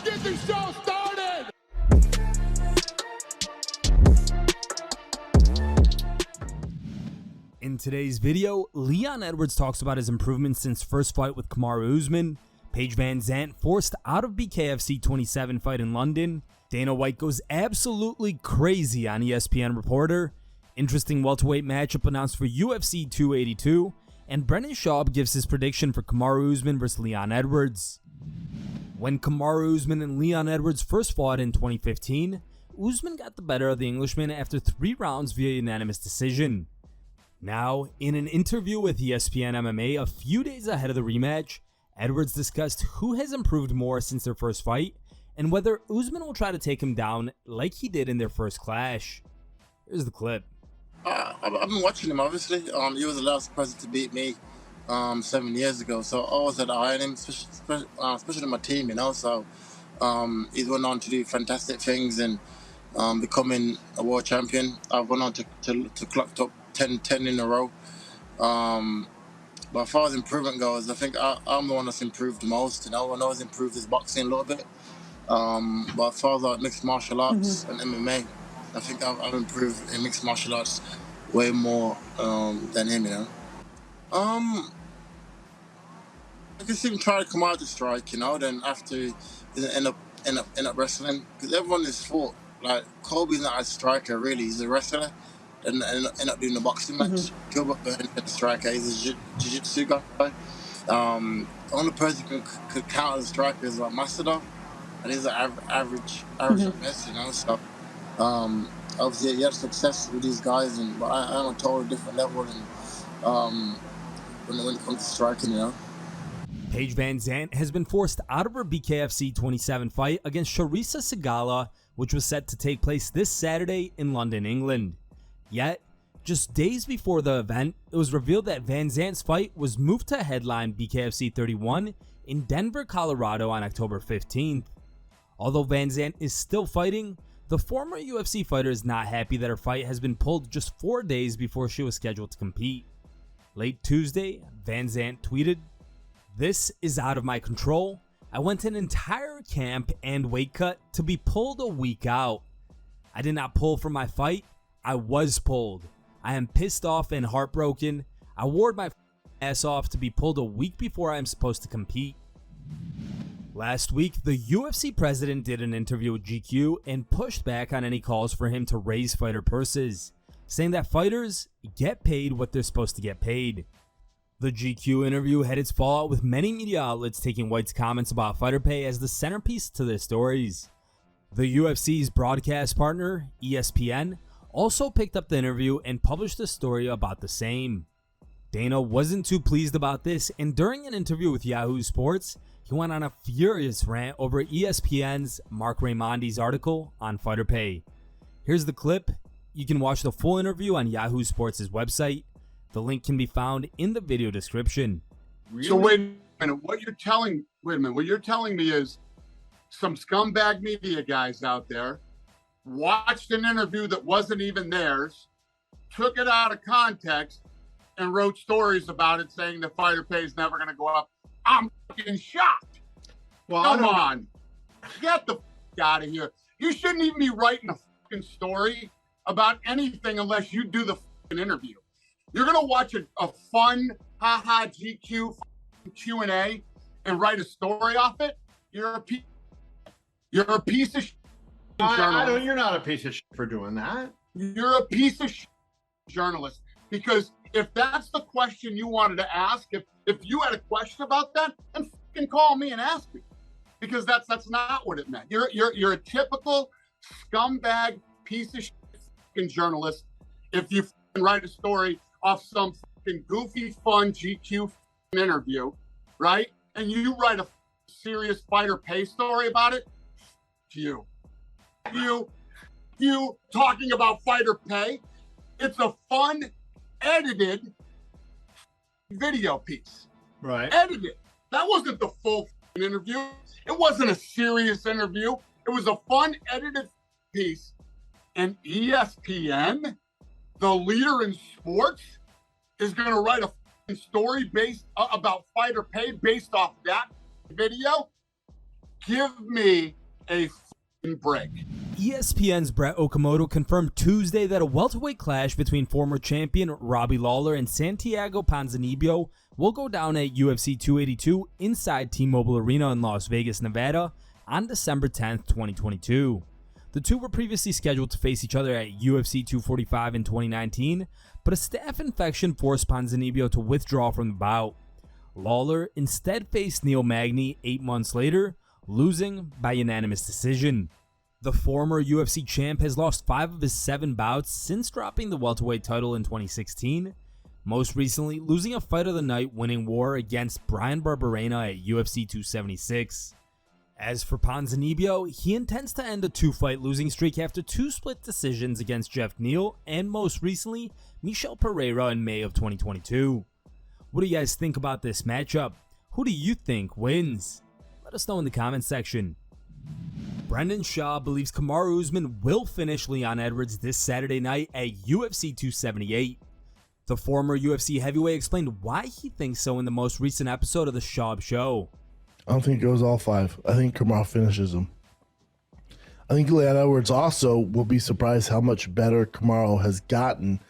get the show started! In today's video, Leon Edwards talks about his improvements since first fight with Kamaru Usman, Paige VanZant forced out of BKFC 27 fight in London, Dana White goes absolutely crazy on ESPN reporter, interesting welterweight matchup announced for UFC 282, and Brendan Schaub gives his prediction for Kamaru Usman vs Leon Edwards. When Kamaru Usman and Leon Edwards first fought in 2015, Usman got the better of the Englishman after 3 rounds via unanimous decision. Now, in an interview with ESPN MMA a few days ahead of the rematch, Edwards discussed who has improved more since their first fight and whether Usman will try to take him down like he did in their first clash. Here's the clip. I've been watching him, obviously. He was the last person to beat me 7 years ago, so I always had an eye on him, especially in my team, you know. So he's went on to do fantastic things and becoming a world champion. I've gone on to clock up 10 in a row. But as far as improvement goes, I think I'm the one that's improved the most. You know, I know I've improved his boxing a little bit. But as far as like mixed martial arts and MMA, I think I've improved in mixed martial arts way more than him, you know. I can see him try to come out to strike, you know, then after he end up wrestling. Because everyone is fought. Like, Kobe's not a striker, really. He's a wrestler. And end up doing the boxing match. Gilbert Burns is a striker. He's a jiu-jitsu guy. Only person who could count as a striker is like Mastodon. And he's an average at best, you know. So, obviously, he had success with these guys, but I'm on a totally different level when it comes to striking, you know. Paige VanZant has been forced out of her BKFC 27 fight against Charissa Sigala, which was set to take place this Saturday in London, England. Yet, just days before the event, it was revealed that VanZant's fight was moved to headline BKFC 31 in Denver, Colorado on October 15th. Although VanZant is still fighting, the former UFC fighter is not happy that her fight has been pulled just 4 days before she was scheduled to compete. Late Tuesday, VanZant tweeted, "This is out of my control. I went an entire camp and weight cut to be pulled a week out. I did not pull for my fight. I was pulled. I am pissed off and heartbroken. I wore my ass off to be pulled a week before I am supposed to compete." Last week, the UFC president did an interview with GQ and pushed back on any calls for him to raise fighter purses, saying that fighters get paid what they're supposed to get paid. The GQ interview had its fallout with many media outlets taking White's comments about fighter pay as the centerpiece to their stories. The UFC's broadcast partner, ESPN, also picked up the interview and published a story about the same. Dana wasn't too pleased about this, and during an interview with Yahoo Sports, he went on a furious rant over ESPN's Mark Raimondi's article on fighter pay. Here's the clip. You can watch the full interview on Yahoo Sports' website. The link can be found in the video description. Really? So wait a minute, what you're telling me is some scumbag media guys out there watched an interview that wasn't even theirs, took it out of context, and wrote stories about it saying the fighter pay is never going to go up. I'm fucking shocked. Well, come on. Get the out of here. You shouldn't even be writing a fucking story about anything unless you do the fucking interview. You're going to watch a fun, haha, GQ Q&A and write a story off it? You're a piece of shit. You're not a piece of shit for doing that. You're a piece of shit journalist. Because if that's the question you wanted to ask, if you had a question about that, then fucking call me and ask me. Because that's not what it meant. You're a typical scumbag piece of shit fucking journalist if you fucking write a story off some fucking goofy, fun GQ interview, right? And you write a serious fighter pay story about it. You talking about fighter pay. It's a fun, edited video piece. Right. Edited. That wasn't the full interview. It wasn't a serious interview. It was a fun, edited piece. And ESPN, the leader in sports, is going to write a story based about fighter pay based off that video. Give me a f***ing break. ESPN's Brett Okamoto confirmed Tuesday that a welterweight clash between former champion Robbie Lawler and Santiago Ponzinibbio will go down at UFC 282 inside T-Mobile Arena in Las Vegas, Nevada on December 10th, 2022. The two were previously scheduled to face each other at UFC 245 in 2019, but a staph infection forced Ponzinibbio to withdraw from the bout. Lawler instead faced Neil Magny 8 months later, losing by unanimous decision. The former UFC champ has lost 5 of his 7 bouts since dropping the welterweight title in 2016, most recently losing a fight of the night winning war against Brian Barberena at UFC 276. As for Ponzinibbio, he intends to end a 2-fight losing streak after 2 split decisions against Jeff Neal and most recently Michel Pereira in May of 2022. What do you guys think about this matchup? Who do you think wins? Let us know in the comments section. Brendan Schaub believes Kamaru Usman will finish Leon Edwards this Saturday night at UFC 278. The former UFC heavyweight explained why he thinks so in the most recent episode of the Schaub Show. I don't think it goes all 5. I think Kamaru finishes him. I think Leon Edwards also will be surprised how much better Kamaru has gotten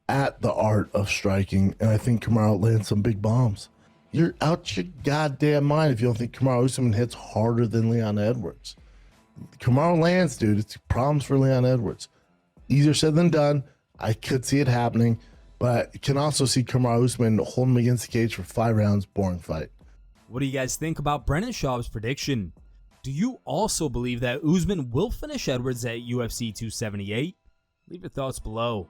at the art of striking, and I think Kamaru lands some big bombs. You're out your goddamn mind if you don't think Kamaru Usman hits harder than Leon Edwards. Kamaru lands, dude. It's problems for Leon Edwards. Easier said than done. I could see it happening, but I can also see Kamaru Usman hold him against the cage for 5 rounds, boring fight. What do you guys think about Brendan Schaub's prediction? Do you also believe that Usman will finish Edwards at UFC 278? Leave your thoughts below.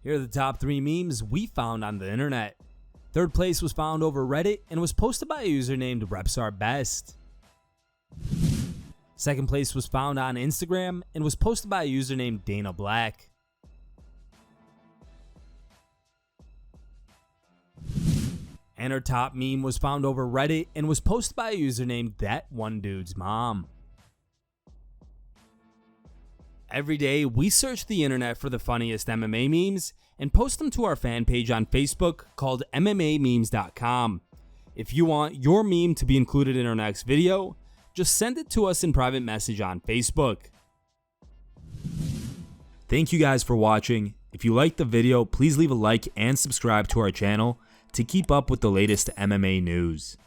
Here are the top 3 memes we found on the internet. Third place was found over Reddit and was posted by a user named RepsAreBest. Second place was found on Instagram and was posted by a user named Dana Black. And our top meme was found over Reddit and was posted by a user named ThatOneDudesMom. Every day, we search the internet for the funniest MMA memes and post them to our fan page on Facebook called MMAmemes.com. If you want your meme to be included in our next video, just send it to us in private message on Facebook. Thank you guys for watching. If you liked the video, please leave a like and subscribe to our channel to keep up with the latest MMA news.